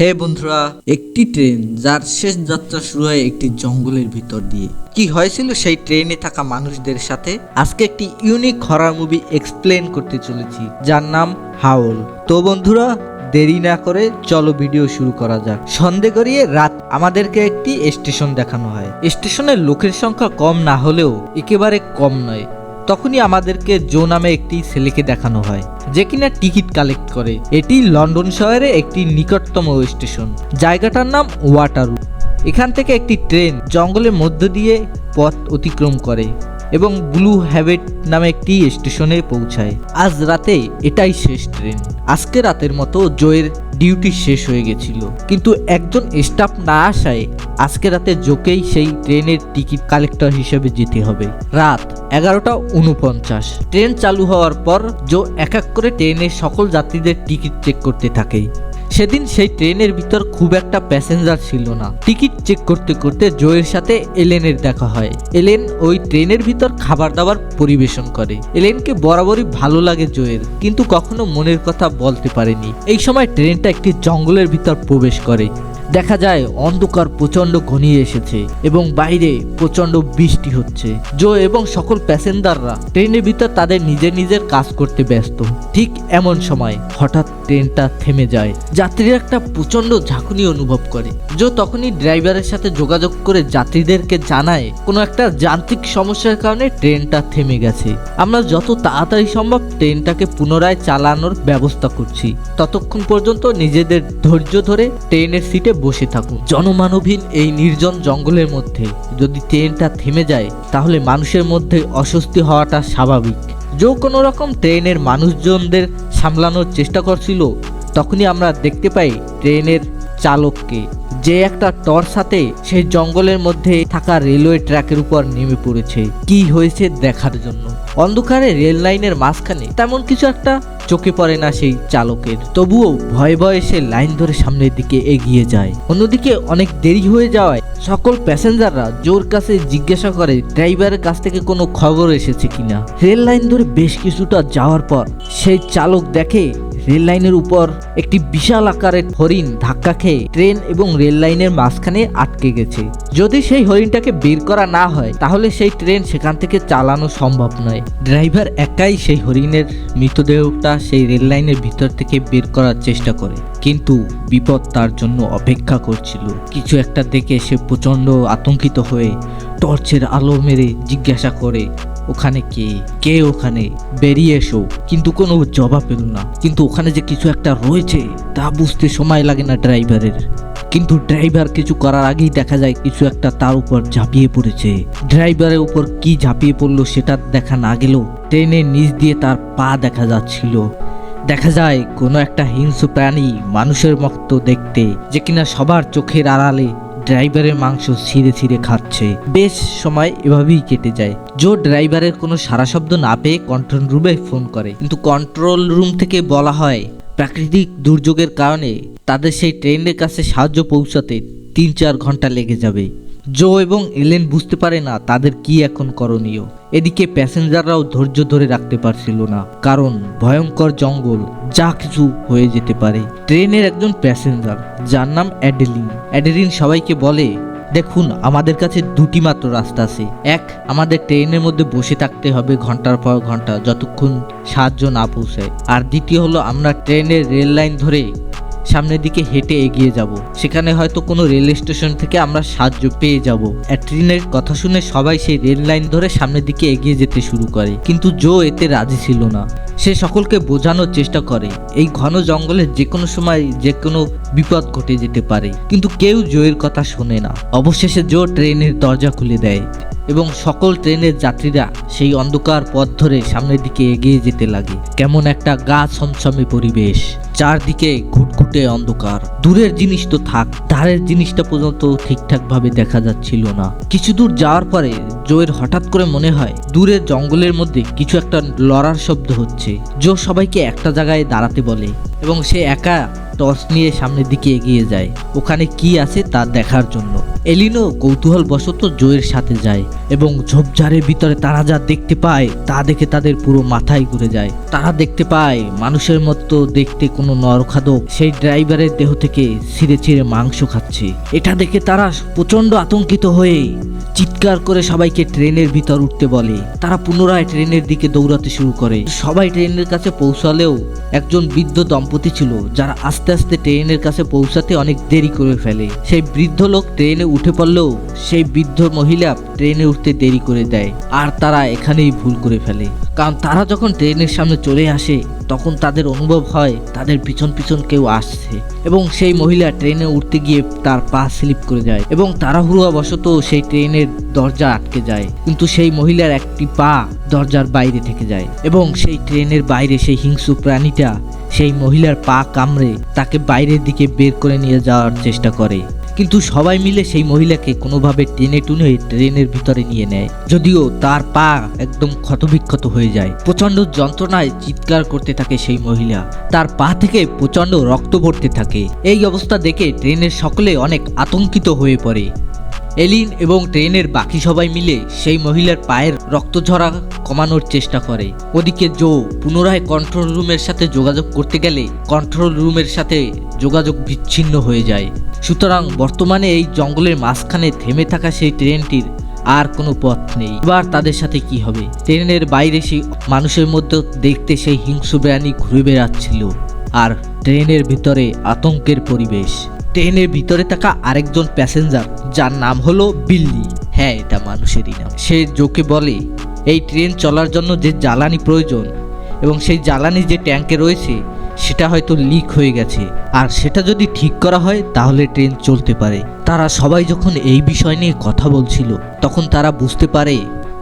হে বন্ধুরা, একটি ট্রেন যার শেষ যাত্রা শুরু হয় একটি জঙ্গলের ভিতর দিয়ে। কি হয়েছিল সেই ট্রেনে থাকা মানুষদের সাথে আজকে একটি ইউনিক হরর মুভি এক্সপ্লেন করতে চলেছি, যার নাম হাউল। তো বন্ধুরা, দেরি না করে চলো ভিডিও শুরু করা যাক। সন্ধে গড়িয়ে রাত আমাদেরকে একটি স্টেশন দেখানো হয়। স্টেশনের লোকের সংখ্যা কম না হলেও একেবারে কম নয়। তখনই আমাদেরকে জো নামে একটি ছেলেকে দেখানো হয়, যে কিনা টিকিট কালেক্ট করে। এটি লন্ডন শহরে একটি নিকটতম স্টেশন। জায়গাটার নাম ওয়াটারু। এখান থেকে একটি ট্রেন জঙ্গলের মধ্য দিয়ে পথ অতিক্রম করে এবং ব্লু হ্যাভেট নামে একটি স্টেশনে পৌঁছায়। আজ রাতে এটাই শেষ ট্রেন। আজকে রাতের মতো জোয়ের ডিউটি শেষ হয়ে গেছিল, কিন্তু একজন স্টাফ না আসায় আজকে রাতে জোকেই সেই ট্রেনের টিকিট কালেক্টর হিসেবে যেতে হবে। রাত 11:49। ট্রেন চালু হওয়ার পর জো এক এক করে ট্রেনের সকল যাত্রীদের টিকিট চেক করতে থাকে। সেদিন সেই ট্রেনের ভিতর খুব একটা প্যাসেঞ্জার ছিল না। টিকিট চেক করতে করতে জোয়ের সাথে এলেনের দেখা হয়। এলেন ওই ট্রেনের ভিতর খাবার দাবার পরিবেশন করে। এলেনকে বরাবরই ভালো লাগে জোয়ের, কিন্তু কখনো মনের কথা বলতে পারেনি। এই সময় ট্রেনটা একটি জঙ্গলের ভিতর প্রবেশ করে। দেখা যায় অন্ধকার প্রচন্ড ঘনিয়ে এসেছে এবং বাইরে প্রচন্ড বৃষ্টি হচ্ছে। জো এবং সকল প্যাসেঞ্জাররা ট্রেনের ভিতর তাদের নিজের নিজের কাজ করতে ব্যস্ত। ঠিক এমন সময় হঠাৎ ট্রেনটা থেমে যায়। যাত্রীরা একটা প্রচন্ড ঝাঁকুনি অনুভব করে। জো তখনই ড্রাইভারের সাথে যোগাযোগ করে যাত্রীদেরকে জানায় কোনো একটা যান্ত্রিক সমস্যার কারণে ট্রেনটা থেমে গেছে। আমরা যত তাড়াতাড়ি সম্ভব ট্রেনটাকে পুনরায় চালানোর ব্যবস্থা করছি। ততক্ষণ পর্যন্ত নিজেদের ধৈর্য ধরে ট্রেনের সিটে বসে থাকুন। জনমানবহীন এই নির্জন জঙ্গলের মধ্যে যদি ট্রেনটা থেমে যায়, তাহলে মানুষের মধ্যে অস্বস্তি হওয়াটা স্বাভাবিক। জো কোনো রকম ট্রেনের মানুষজনদের সামলানোর চেষ্টা করছিল। তখনই আমরা দেখতে পাই ট্রেনের চালককে, যে একটা টর্চ সাথে সেই জঙ্গলের মধ্যে থাকা রেলওয়ে ট্র্যাকের উপর নেমে পড়েছে কি হয়েছে দেখার জন্য। অন্ধকারে রেল লাইনের মাঝখানে তেমন কিছু একটা চোখে পড়ে না সেই চালকের। তবুও ভয়ে ভয়ে সে লাইন ধরে সামনের দিকে এগিয়ে যায়। অন্যদিকে অনেক দেরি হয়ে যাওয়ায় সকল প্যাসেঞ্জাররা জোর কাছে জিজ্ঞাসা করে ড্রাইভারের কাছ থেকে কোনো খবর এসেছে কিনা। রেল লাইন ধরে বেশ কিছুটা যাওয়ার পর সেই চালক দেখে রেল লাইনের উপর একটি বিশাল আকারের হরিণ ধাক্কা খেয়ে ট্রেন এবং রেল লাইনের মাঝখানে আটকে গেছে। যদি সেই হরিণটাকে বের করা না হয়, তাহলে সেই ট্রেন সেখান থেকে চালানো সম্ভব নয়। ড্রাইভার একাই সেই হরিণের মৃতদেহটা সেই রেল লাইনের ভিতর থেকে বের করার চেষ্টা করে, কিন্তু বিপদ তার জন্য অপেক্ষা করছিল। কিছু একটা দেখে সে প্রচন্ড আতঙ্কিত হয়ে টর্চের আলো মেরে জিজ্ঞাসা করে, ওখানে কে ওখানে, বেরিয়ে এসো। কিন্তু কোনো জবাব পেল না। কিন্তু ওখানে যে কিছু একটা রয়েছে তা বুঝতে সময় লাগে না ড্রাইভারের। কিন্তু ড্রাইভার কিছু করার আগেই দেখা যায় কিছু একটা তার উপর ঝাঁপিয়ে পড়েছে। ড্রাইভারের উপর কি ঝাঁপিয়ে পড়লো সেটা দেখা না গেলেও ট্রেনের নিচ দিয়ে তার পা দেখা যাচ্ছিল। দেখা যায় কোনো একটা হিংস্র প্রাণী মানুষের মতো দেখতে, যে কিনা সবার চোখের আড়ালে ড্রাইভারের মাংস ছিঁড়ে ছিঁড়ে খাচ্ছে। বেশ সময় এভাবেই কেটে যায়। জো ড্রাইভারের কোনো সারা শব্দ না পেয়ে কন্ট্রোল রুমে ফোন করে, কিন্তু কন্ট্রোল রুম থেকে বলা হয় প্রাকৃতিক দুর্যোগের কারণে তাদের সেই ট্রেনের কাছে সাহায্য পৌঁছাতে 3-4 ঘন্টা লেগে যাবে। জো এবং এলেন বুঝতে পারে না তাদের কি এখন করণীয়। এদিকে প্যাসেঞ্জাররাও ধৈর্য ধরে রাখতে পারছিল না, কারণ ভয়ঙ্কর জঙ্গল, যা কিছু হয়ে যেতে পারে। ট্রেনের একজন প্যাসেঞ্জার যার নাম অ্যাডেলিন সবাইকে বলে, দেখুন, আমাদের কাছে 2টি মাত্র রাস্তা আছে। এক, আমাদের ট্রেনের মধ্যে বসে থাকতে হবে ঘন্টার পর ঘন্টা যতক্ষণ সাহায্য না পৌঁছায়। আর দ্বিতীয় হলো আমরা ট্রেনের রেল লাইন ধরে সামনের দিকে হেঁটে এগিয়ে যাব। সেখানে হয়তো কোনো রেল স্টেশন থেকে আমরা সাহায্য পেয়ে যাব। অ্যাড্রিনের কথা শুনে সবাই সেই রেল লাইন ধরে সামনের দিকে এগিয়ে যেতে শুরু করে, কিন্তু জো এতে রাজি ছিল না। সে সকলকে বোঝানোর চেষ্টা করে এই ঘন জঙ্গলে যে কোনো সময় যে কোনো বিপদ ঘটে যেতে পারে, কিন্তু কেউ জোয়ের কথা শোনে না। অবশেষে জো ট্রেনের দরজা খুলে দেয় এবং সকল ট্রেনের যাত্রীরা সেই অন্ধকার পথ ধরে সামনের দিকে এগিয়ে যেতে লাগে। কেমন একটা গা ছমছমে পরিবেশ, চারদিকে ঘুটঘুটে অন্ধকার। দূরের জিনিস তো থাক, ধারের জিনিসটা পর্যন্ত ঠিকঠাক ভাবে দেখা যাচ্ছিল না। কিছু দূর যাওয়ার পরে জোয়ের হঠাৎ করে মনে হয় দূরের জঙ্গলের মধ্যে কিছু একটা লড়ার শব্দ হচ্ছে। জো সবাইকে একটা জায়গায় দাঁড়াতে বলে এবং সে একা টর্চ নিয়ে সামনের দিকে এগিয়ে যায় ওখানে কি আছে তা দেখার জন্য। এলিনও কৌতূহলবশত জোয়ের সাথে যায় এবং ঝোপঝাড়ের ভিতরে তারা যা দেখতে পায় তা দেখে তাদের পুরো মাথায় ঘুরে যায়। তারা দেখতে পায় মানুষের মতো দেখতে কোনো নরখাদক সেই ড্রাইভারের দেহ থেকে ছিঁড়ে ছিঁড়ে মাংস খাচ্ছে। এটা দেখে তারা প্রচন্ড আতঙ্কিত হয়ে চিৎকার করে সবাইকে ট্রেনের ভিতর উঠতে বলে। তারা পুনরায় ট্রেনের দিকে দৌড়াতে শুরু করে। সবাই ট্রেনের কাছে পৌঁছালেও একজন বৃদ্ধ দম্পতি ছিল যারা আস্তে আস্তে ট্রেনের কাছে পৌঁছাতে অনেক দেরি করে ফেলে। সেই বৃদ্ধ লোক ট্রেনে উঠে পড়লেও সেই বৃদ্ধ মহিলা ট্রেনে উঠতে দেরি করে দেয়। আর তারা এখানেই ভুল করে ফেলে, কারণ তারা যখন ট্রেনের সামনে চলে আসে তখন তাদের অনুভব হয় তাদের পিছন পিছন কেউ আসছে এবং সেই মহিলা ট্রেনে উঠতে গিয়ে তার পা স্লিপ করে যায় এবং তাড়াহুড়োবশত সেই ট্রেনের দরজা আটকে যায়। কিন্তু সেই মহিলার একটি পা দরজার বাইরে থেকে যায় এবং সেই ট্রেনের বাইরে সেই হিংস্র প্রাণীটা সেই মহিলার পা কামড়ে তাকে বাইরের দিকে বের করে নিয়ে যাওয়ার চেষ্টা করে। কিন্তু সবাই মিলে সেই মহিলাকে কোনোভাবে টেনে টুনে ট্রেনের ভিতরে নিয়ে নেয়, যদিও তার পা একদম ক্ষতবিক্ষত হয়ে যায়। প্রচন্ড যন্ত্রণায় চিৎকার করতে থাকে সেই মহিলা, তার পা থেকে প্রচন্ড রক্ত পড়তে থাকে। এই অবস্থা দেখে ট্রেনের সকলে অনেক আতঙ্কিত হয়ে পড়ে। এলিন এবং ট্রেনের বাকি সবাই মিলে সেই মহিলার পায়ের রক্ত ঝরা কমানোর চেষ্টা করে। ওদিকে জো পুনরায় কন্ট্রোল রুমের সাথে যোগাযোগ করতে গেলে কন্ট্রোল রুমের সাথে যোগাযোগ বিচ্ছিন্ন হয়ে যায়। সুতরাং বর্তমানে এই জঙ্গলের মাঝখানে থেমে থাকা সেই ট্রেনটির আর কোনো পথ নেই। এবার তাদের সাথে কি হবে? ট্রেনের বাইরে সেই মানুষের মধ্যে দেখতে সেই হিংস্র প্রাণী ঘুরে বেড়াচ্ছিল আর ট্রেনের ভিতরে আতঙ্কের পরিবেশ। ট্রেনের ভিতরে থাকা আরেকজন প্যাসেঞ্জার যার নাম হলো বিল্লি, হ্যাঁ এটা মানুষেরই নাম, সে জোকে বলে এই ট্রেন চলার জন্য যে জ্বালানি প্রয়োজন এবং সেই জ্বালানি যে ট্যাঙ্কে রয়েছে সেটা হয়তো লিক হয়ে গেছে, আর সেটা যদি ঠিক করা হয় তাহলে ট্রেন চলতে পারে। তারা সবাই যখন এই বিষয় নিয়ে কথা বলছিল তখন তারা বুঝতে পারে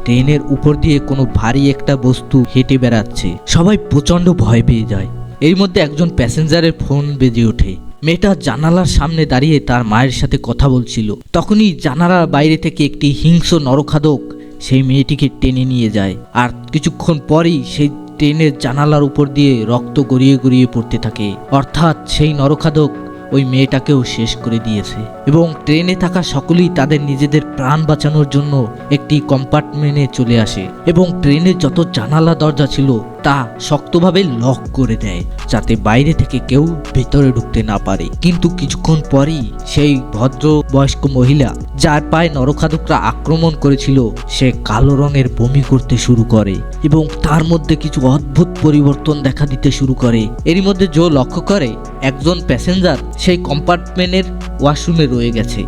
ট্রেনের উপর দিয়ে কোনো ভারী একটা বস্তু হেঁটে বেড়াচ্ছে। সবাই প্রচণ্ড ভয় পেয়ে যায়। এর মধ্যে একজন প্যাসেঞ্জারের ফোন বেজে ওঠে। মেয়েটা জানালার সামনে দাঁড়িয়ে তার মায়ের সাথে কথা বলছিল। তখনই জানালার বাইরে থেকে একটি হিংস্র নরখাদক সেই মেয়েটিকে টেনে নিয়ে যায়, আর কিছুক্ষণ পরই সেই ট্রেনের জানালার উপর দিয়ে রক্ত গড়িয়ে গড়িয়ে পড়তে থাকে। অর্থাৎ সেই নরখাদক ওই মেয়েটাকেও শেষ করে দিয়েছে এবং ট্রেনে থাকা সকলেই তাদের নিজেদের প্রাণ বাঁচানোর জন্য একটি কম্পার্টমেন্টে চলে আসে এবং ট্রেনের যত জানালা দরজা ছিল তা শক্তভাবে লক করে দেয় যাতে বাইরে থেকে কেউ ভেতরে ঢুকতে না পারে। কিন্তু কিছুক্ষণ পরই সেই ভদ্র বয়স্ক মহিলা যার পায়ে নরখাদকরা আক্রমণ করেছিল সে কালো রঙের বমি করতে শুরু করে এবং তার মধ্যে কিছু অদ্ভুত পরিবর্তন দেখা দিতে শুরু করে। এরই মধ্যে জো লক্ষ্য করে একজন প্যাসেঞ্জার সেই কম্পার্টমেন্টের ওয়াশরুমে রয়ে গেছে,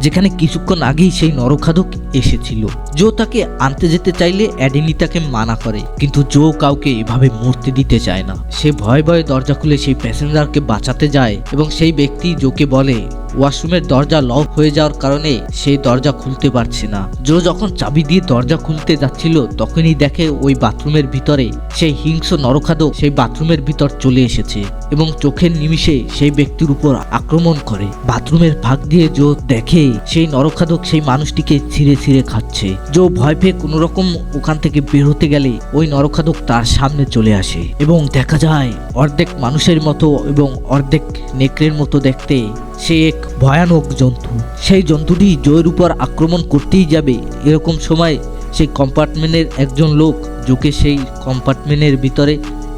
যেখানে কিছুক্ষণ আগেই সেই নরখাদক এসেছিল। জো তাকে আনতে যেতে চাইলে অ্যাডিনি তাকে মানা করে, কিন্তু জো কাউকে এভাবে মরতে দিতে চায় না। সে ভয়ে ভয়ে দরজা খুলে সেই প্যাসেঞ্জারকে বাঁচাতে যায় এবং সেই ব্যক্তি জোকে বলে ওয়াশরুমের দরজা লক হয়ে যাওয়ার কারণে সেই দরজা খুলতে পারছে না। জো যখন চাবি দিয়ে দরজা খুলতে যাচ্ছিল তখনই দেখে ওই বাথরুমের ভিতরে সেই হিংস্র নরখাদক সেই বাথরুমের ভিতর চলে এসেছে এবং চোখের নিমিষে সেই ব্যক্তির উপর আক্রমণ করে। বাথরুমের ফাঁক দিয়ে জো দেখে সেই নরখাদক সেই মানুষটিকে ছিঁড়ে ছিঁড়ে খাচ্ছে। জো ভয় পেয়ে কোনো রকম ওখান থেকে বের হতে গেলে ওই নরখাদক তার সামনে চলে আসে এবং দেখা যায় অর্ধেক মানুষের মতো এবং অর্ধেক নেকড়ের মতো দেখতে সে এক ভয়ানক জন্তু। সেই জন্তুটি জোয়ের উপর আক্রমণ করতেই যাবে, এরকম সময় সেই কম্পার্টমেন্টের একজন লোক জোকে সেই কম্পার্টমেন্টের ভিতরে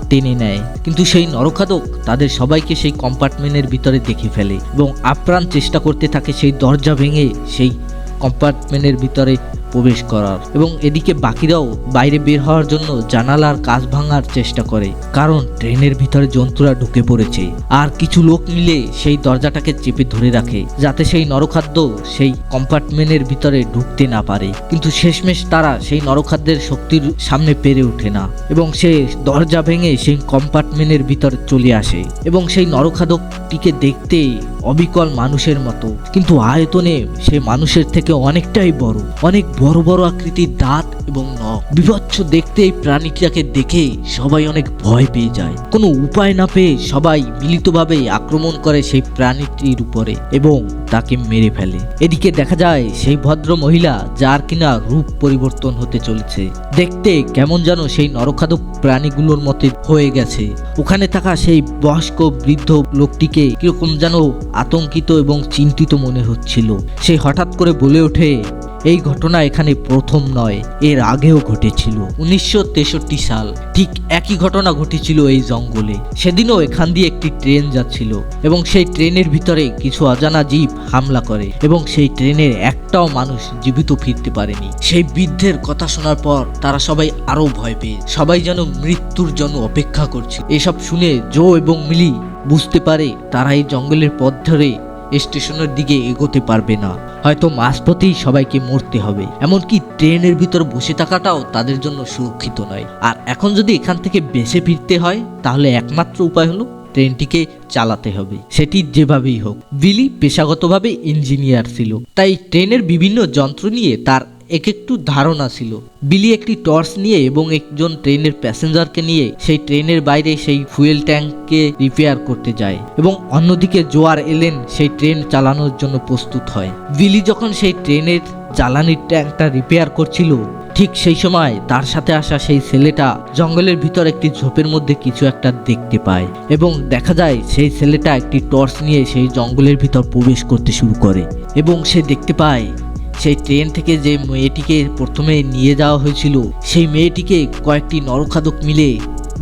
টেনে নেয়, কিন্তু সেই নরখাদক তাদের সবাইকে সেই কম্পার্টমেন্টের ভিতরে দেখে ফেলে এবং আপ্রাণ চেষ্টা করতে থাকে সেই দরজা ভেঙে সেই কম্পার্টমেন্টের ভিতরে প্রবেশ করার। এবং এদিকে বাকিরাও বাইরে বের হওয়ার জন্য জানালার কাঁচ ভাঙার চেষ্টা করে, কারণ ট্রেনের ভিতরে জন্তুরা ঢুকে পড়েছে। আর কিছু লোক মিলে সেই দরজাটাকে চেপে ধরে রাখে যাতে সেই নরখাদ্য সেই কম্পার্টমেন্টের ভিতরে ঢুকতে না পারে। কিন্তু শেষমেশ তারা সেই নরখাদ্যের শক্তির সামনে পেরে ওঠে না এবং সে দরজা ভেঙে সেই কম্পার্টমেন্টের ভিতরে চলে আসে এবং সেই নরখাদকটিকে দেখতে অবিকল মানুষের মতো, কিন্তু আয়তনে সে মানুষের থেকে অনেকটাই বড়, অনেক বড় বড় আকৃতির দাঁত এবং নখ। বিভৎস দেখতে এই প্রাণীটাকে দেখে সবাই অনেক ভয় পেয়ে যায়। কোনো উপায় না পেয়ে সবাই মিলিতভাবে আক্রমণ করে সেই প্রাণীটির উপরে এবং তাকে মেরে ফেলে। এদিকে দেখা যায় সেই ভদ্র মহিলা যার কিনা রূপ পরিবর্তন হতে চলেছে, দেখতে কেমন যেন সেই নরখাদক প্রাণীগুলোর মতে হয়ে গেছে। ওখানে থাকা সেই বয়স্ক বৃদ্ধ লোকটিকে কিরকম যেন আতঙ্কিত এবং চিন্তিত মনে হচ্ছিল। সে হঠাৎ করে বলে ওঠে, এই ঘটনা এখানে প্রথম নয়, এর আগেও ঘটেছিল 1963 সাল। ঠিক একই ঘটনা ঘটেছিল এই জঙ্গলে। সেদিনও এখান দিয়ে একটি ট্রেন যাচ্ছিল এবং সেই ট্রেনের ভিতরে কিছু অজানা জীব হামলা করে এবং সেই ট্রেনের একটাও মানুষ জীবিত ফিরতে পারেনি। সেই বৃদ্ধের কথা শোনার পর তারা সবাই আরো ভয় পেয়ে সবাই যেন মৃত্যুর জন্য অপেক্ষা করছে। এসব শুনে জো এবং মিলি বুঝতে পারে তারা এই জঙ্গলের পথ ধরে স্টেশনের দিকে এগোতে পারবে না, হয়তো মাঝপথেই সবাইকে মরতে হবে। এমনকি ট্রেনের ভিতর বসে থাকাটাও তাদের জন্য সুরক্ষিত নয়। আর এখন যদি এখান থেকে বেঁচে ফিরতে হয় তাহলে একমাত্র উপায় হলো ট্রেনটিকে চালাতে হবে, সেটি যেভাবেই হোক। বিলি পেশাগতভাবে ইঞ্জিনিয়ার ছিল, তাই ট্রেনের বিভিন্ন যন্ত্র নিয়ে তার একটু ধারণা ছিল। বিলি একটি টর্চ নিয়ে এবং একজন ট্রেনের প্যাসেঞ্জারকে নিয়ে সেই ট্রেনের বাইরে সেই ফুয়েল ট্যাঙ্ককে রিপেয়ার করতে যায় এবং অন্যদিকে জো আর এলেন সেই ট্রেন চালানোর জন্য প্রস্তুত হয়। বিলি যখন সেই ট্রেনের জ্বালানির ট্যাঙ্কটা রিপেয়ার করছিল, ঠিক সেই সময় তার সাথে আসা সেই ছেলেটা জঙ্গলের ভিতর একটি ঝোপের মধ্যে কিছু একটা দেখতে পায় এবং দেখা যায় সেই ছেলেটা একটি টর্চ নিয়ে সেই জঙ্গলের ভিতর প্রবেশ করতে শুরু করে এবং সে দেখতে পায় সেই ট্রেন থেকে যে মেয়েটিকে প্রথমে নিয়ে যাওয়া হয়েছিল সেই মেয়েটিকে কয়েকটি নরখাদক মিলে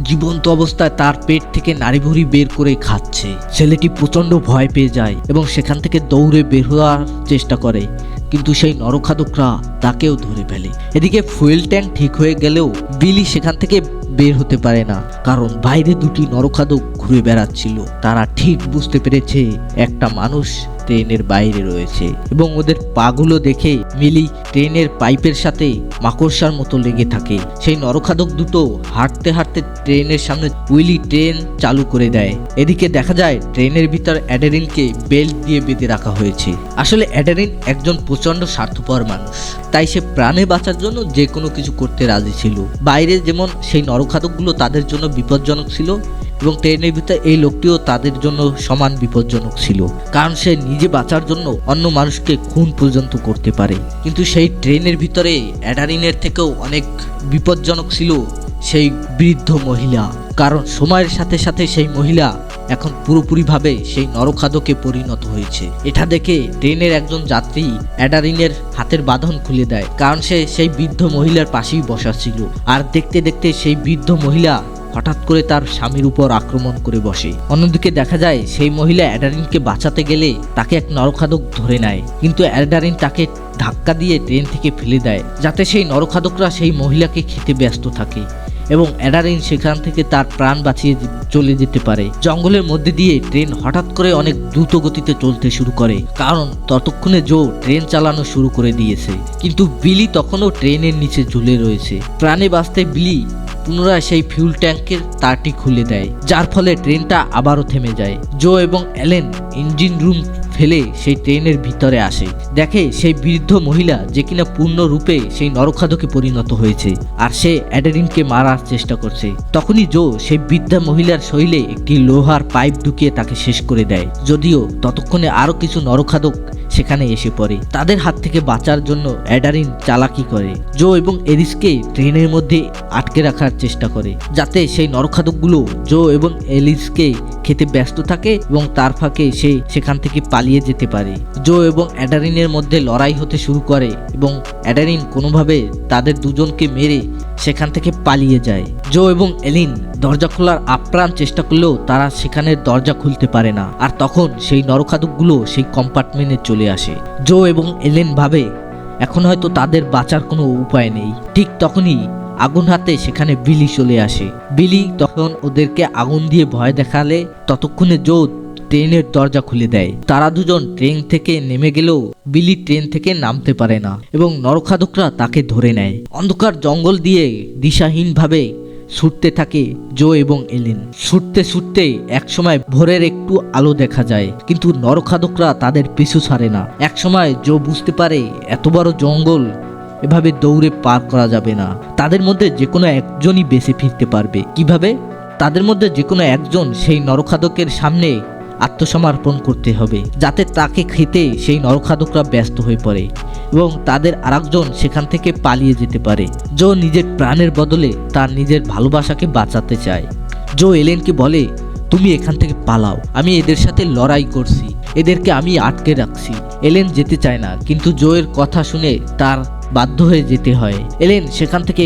জীবন্ত অবস্থায় তার পেট থেকে নাড়িভুড়ি বের করে খাচ্ছে। ছেলেটি প্রচন্ড ভয় পেয়ে যায় এবং সেখান থেকে দৌড়ে বের হওয়ার চেষ্টা করে, কিন্তু সেই নরখাদকরা তাকেও ধরে ফেলে। এদিকে ফুয়েল ট্যাঙ্ক ঠিক হয়ে গেলেও বিলি সেখান থেকে বের হতে পারে না, কারণ বাইরে দুটি নরখাদক ঘুরে বেড়াচ্ছিল। তারা ঠিক বুঝতে পেরেছে একটা মানুষ ট্রেনের বাইরে রয়েছে এবং ওদের পাগুলো দেখে মিলি ট্রেনের পাইপের সাথে মাকড়সার মতো লেগে থাকে। সেই নরখাদক দুটো হাঁটতে হাঁটতে ট্রেনের সামনে উইলি ট্রেন চালু করে দেয়। এদিকে দেখা যায় ট্রেনের ভিতর অ্যাডারিনকে বেল্ট দিয়ে বেঁধে রাখা হয়েছে। আসলে অ্যাডারিন একজন প্রচন্ড স্বার্থপর মানুষ, তাই সে প্রাণে বাঁচার জন্য যে কোনো কিছু করতে রাজি ছিল। বাইরে যেমন সেই নরখাদকগুলো তাদের জন্য বিপজ্জনক ছিল এবং ট্রেনের ভিতরে এই লোকটিও তাদের জন্য সমান বিপজ্জনক ছিল, কারণ সে নিজে বাঁচার জন্য অন্য মানুষকে খুন পর্যন্ত করতে পারে। কিন্তু সেই ট্রেনের ভিতরে অ্যাডারিনের থেকেও অনেক বিপজ্জনক ছিল সেই বৃদ্ধ মহিলা, কারণ সময়ের সাথে সাথে সেই মহিলা এখন পুরোপুরিভাবে সেই নরখাদকে পরিণত হয়েছে। এটা দেখে ট্রেনের একজন যাত্রী অ্যাডারিনের হাতের বাঁধন খুলে দেয়, কারণ সে সেই বৃদ্ধ মহিলার পাশেই বসা ছিল। আর দেখতে দেখতে সেই বৃদ্ধ মহিলা হঠাৎ করে তার স্বামীর উপর আক্রমণ করে বসে। অন্যদিকে দেখা যায় সেই মহিলা অ্যাডারিনকে বাঁচাতে গেলে তাকে এক নরখাদক ধরে নেয়, কিন্তু অ্যাডারিন তাকে ধাক্কা দিয়ে ট্রেন থেকে ফেলে দেয় যাতে সেই নরখাদকরা সেই মহিলাকে খেতে ব্যস্ত থাকে এবং অ্যাডারিন সেখান থেকে তার প্রাণ বাঁচিয়ে চলে যেতে পারে। জঙ্গলের মধ্যে দিয়ে ট্রেন হঠাৎ করে অনেক দ্রুত গতিতে চলতে শুরু করে, কারণ ততক্ষণে জো ট্রেন চালানো শুরু করে দিয়েছে। কিন্তু বিলি তখনও ট্রেনের নিচে ঝুলে রয়েছে। প্রাণে বাঁচতে বিলি পুনরায় সেই ফিউল ট্যাঙ্কের তারটি খুলে দেয়, যার ফলে ট্রেনটা আবারও থেমে যায়। জো এবং অ্যালেন ইঞ্জিন রুম ফেলে সেই ট্রেনের ভিতরে আসে, দেখে সেই বৃদ্ধ মহিলা যে কিনা পূর্ণরূপে সেই নরখাদকে পরিণত হয়েছে আর সে অ্যাডারিনকে মারার চেষ্টা করছে। তখনই জো সেই বৃদ্ধা মহিলার শরীরে একটি লোহার পাইপ ঢুকিয়ে তাকে শেষ করে দেয়। যদিও ততক্ষণে আরো কিছু নরখাদক সেখানে এসে পড়ে। তাদের হাত থেকে বাঁচার জন্য অ্যাডারিন চালাকি করে জো এবং এলিসকে ট্রেনের মধ্যে আটকে রাখার চেষ্টা করে, যাতে সেই নরখাদকগুলো জো এবং এলিসকে খেতে ব্যস্ত থাকে এবং তার ফাঁকে সে সেখান থেকে পালিয়ে যেতে পারে। জো এবং অ্যাডারিনের মধ্যে লড়াই হতে শুরু করে এবং অ্যাডারিন কোনোভাবে তাদের দুজনকে মেরে সেখান থেকে পালিয়ে যায়। জো এবং এলিন দরজা খোলার আপ্রাণ চেষ্টা করলেও তারা সেখানে দরজা খুলতে পারে না। আর তখন সেই নরখাদকগুলো সেই কম্পার্টমেন্টে চলে আসে। জো এবং এলেন ভাবে এখন হয়তো তাদের বাঁচার কোনো উপায় নেই। ঠিক তখনই আগুন হাতে সেখানে বিলি চলে আসে। বিলি তখন ওদেরকে আগুন দিয়ে ভয় দেখালে ততক্ষণে জো ট্রেনের দরজা খুলে দেয়। তারা দুজন ট্রেন থেকে নেমে গেলেও বিলি ট্রেন থেকে নামতে পারে না এবং নরখাদকরা তাকে ধরে নেয়। অন্ধকার জঙ্গল দিয়ে দিশাহীনভাবে ছুটতে থাকে জো এবং এলেন। ছুটতে ছুটতে একসময় ভোরের একটু আলো দেখা যায়, কিন্তু নরখাদকরা তাদের পিছু ছাড়ে না। একসময় জো বুঝতে পারে এত বড় জঙ্গল এভাবে দৌড়ে পার করা যাবে না। তাদের মধ্যে যে কোনো একজনই বেঁচে ফিরতে পারবে। কিভাবে? তাদের মধ্যে যে কোনো একজন সেই নরখাদকের সামনে আত্মসমর্পণ করতে হবে, যাতে তাকে খেতে সেই নরখাদকরা ব্যস্ত হয়ে পড়ে এবং তাদের আরেকজন সেখান থেকে পালিয়ে যেতে পারে। জো নিজের প্রাণের বদলে তার নিজের ভালোবাসাকে বাঁচাতে চায়। জো এলেনকে বলে, তুমি এখান থেকে পালাও, আমি এদের সাথে লড়াই করছি, এদেরকে আমি আটকে রাখছি। এলেন যেতে চায় না, কিন্তু জোয়ের কথা শুনে তার বাধ্য হয়ে যেতে হয়। এলেন সেখান থেকে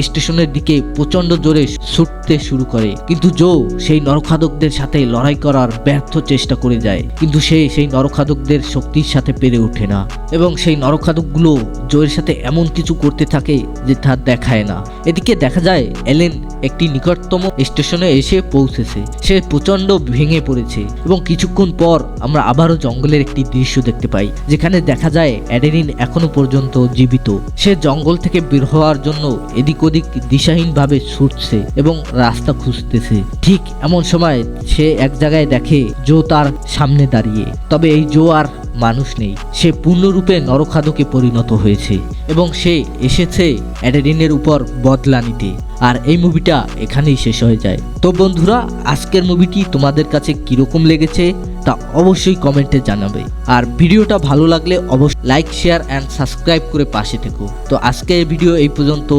স্টেশনের দিকে প্রচন্ড জোরে ছুটতে শুরু করে, কিন্তু জো সেই নরখাদকদের সাথে লড়াই করার ব্যর্থ চেষ্টা করে যায়, কিন্তু সে সেই নরখাদকদের শক্তির সাথে পেরে ওঠে না এবং সেই নরখাদকগুলো জোয়ের সাথে এমন কিছু করতে থাকে যে তা দেখায় না। এদিকে দেখা যায় এলেন একটি নিকটতম স্টেশনে এসে পৌঁছেছে। সে প্রচন্ড ভেঙে পড়েছে এবং কিছুক্ষণ পর আমরা আবারও জঙ্গলের একটি দৃশ্য দেখতে পাই, যেখানে দেখা যায় অ্যাডেনিন এখনো পর্যন্ত জীবিত। সে জঙ্গল থেকে বের হওয়ার জন্য এদিক ওদিক দিশাহীনভাবে ছুটছে এবং রাস্তা খুঁজতেছে। ঠিক এমন সময় সে এক জায়গায় দেখে জো তার সামনে দাঁড়িয়ে, তবে এই জো আর মানুষ নেই, সে পূর্ণরূপে নরখাদকে পরিণত হয়েছে এবং সে এসেছে অ্যাডেনিনের উপর বদলা নিতে। আর এই মুভিটা এখানেই শেষ হয়ে যায়। তো বন্ধুরা, আজকের মুভিটি তোমাদের কাছে কিরকম লেগেছে তা অবশ্যই কমেন্টে জানাবে। আর ভিডিওটা ভালো লাগলে অবশ্যই লাইক, শেয়ার অ্যান্ড সাবস্ক্রাইব করে পাশে থেকো। তো আজকের ভিডিও এই পর্যন্ত,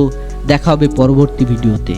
দেখা হবে পরবর্তী ভিডিওতে।